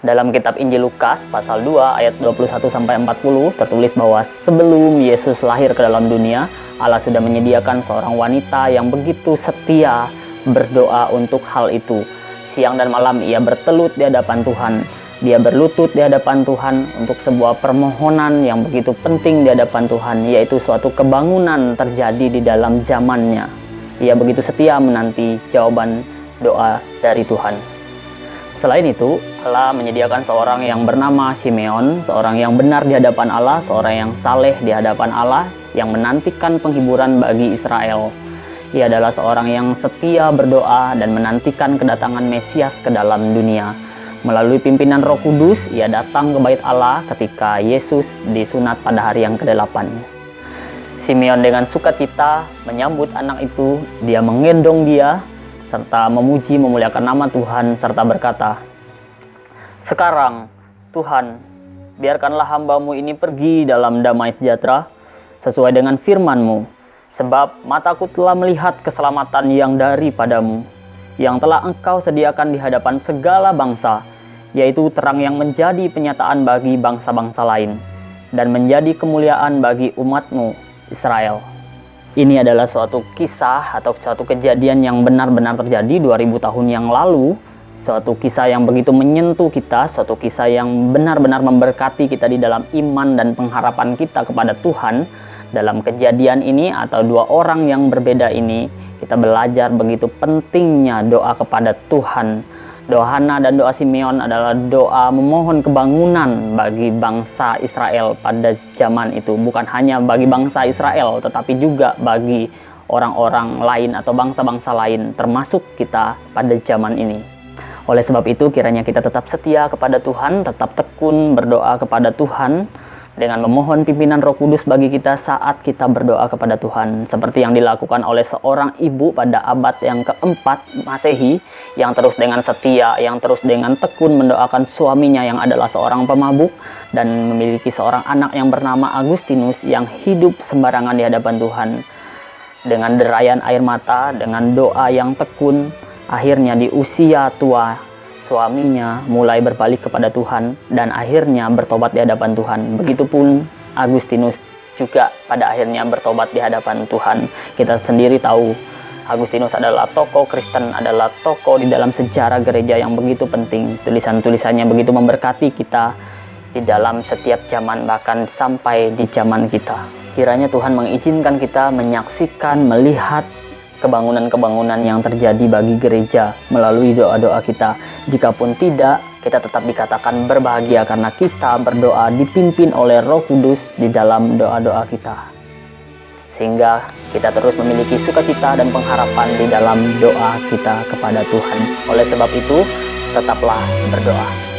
Dalam kitab Injil Lukas pasal 2 ayat 21-40 tertulis bahwa sebelum Yesus lahir ke dalam dunia, Allah sudah menyediakan seorang wanita yang begitu setia berdoa untuk hal itu. Siang dan malam ia bertelut di hadapan Tuhan. Dia berlutut di hadapan Tuhan untuk sebuah permohonan yang begitu penting di hadapan Tuhan, yaitu suatu kebangunan terjadi di dalam zamannya. Ia begitu setia menanti jawaban doa dari Tuhan. Selain itu, Allah menyediakan seorang yang bernama Simeon, seorang yang benar di hadapan Allah, seorang yang saleh di hadapan Allah, yang menantikan penghiburan bagi Israel. Ia adalah seorang yang setia berdoa dan menantikan kedatangan Mesias ke dalam dunia. Melalui pimpinan Roh Kudus, ia datang ke bait Allah ketika Yesus disunat pada hari yang ke-8. Simeon dengan sukacita menyambut anak itu, dia menggendong dia, serta memuji memuliakan nama Tuhan, serta berkata, "Sekarang, Tuhan, biarkanlah hamba-Mu ini pergi dalam damai sejahtera, sesuai dengan firman-Mu, sebab mataku telah melihat keselamatan yang daripadamu, yang telah Engkau sediakan di hadapan segala bangsa, yaitu terang yang menjadi penyataan bagi bangsa-bangsa lain, dan menjadi kemuliaan bagi umat-Mu, Israel." Ini adalah suatu kisah atau suatu kejadian yang benar-benar terjadi 2000 tahun yang lalu. Suatu kisah yang begitu menyentuh kita, suatu kisah yang benar-benar memberkati kita di dalam iman dan pengharapan kita kepada Tuhan. Dalam kejadian ini atau dua orang yang berbeda ini, kita belajar begitu pentingnya doa kepada Tuhan. Doa Hana dan doa Simeon adalah doa memohon kebangunan bagi bangsa Israel pada zaman itu. Bukan hanya bagi bangsa Israel, tetapi juga bagi orang-orang lain atau bangsa-bangsa lain, termasuk kita pada zaman ini. Oleh sebab itu, kiranya kita tetap setia kepada Tuhan, tetap tekun berdoa kepada Tuhan, dengan memohon pimpinan Roh Kudus bagi kita saat kita berdoa kepada Tuhan, seperti yang dilakukan oleh seorang ibu pada abad yang keempat Masehi, yang terus dengan setia, yang terus dengan tekun mendoakan suaminya yang adalah seorang pemabuk dan memiliki seorang anak yang bernama Agustinus yang hidup sembarangan di hadapan Tuhan. Dengan derayan air mata, dengan doa yang tekun, akhirnya di usia tua suaminya mulai berbalik kepada Tuhan dan akhirnya bertobat di hadapan Tuhan. Begitupun Agustinus juga pada akhirnya bertobat di hadapan Tuhan. Kita sendiri tahu Agustinus adalah tokoh Kristen, adalah tokoh di dalam sejarah gereja yang begitu penting. Tulisan-tulisannya begitu memberkati kita di dalam setiap zaman, bahkan sampai di zaman kita. Kiranya Tuhan mengizinkan kita menyaksikan, melihat kebangunan-kebangunan yang terjadi bagi gereja melalui doa-doa kita. Jikapun tidak, kita tetap dikatakan berbahagia karena kita berdoa dipimpin oleh Roh Kudus di dalam doa-doa kita. Sehingga kita terus memiliki sukacita dan pengharapan di dalam doa kita kepada Tuhan. Oleh sebab itu, tetaplah berdoa.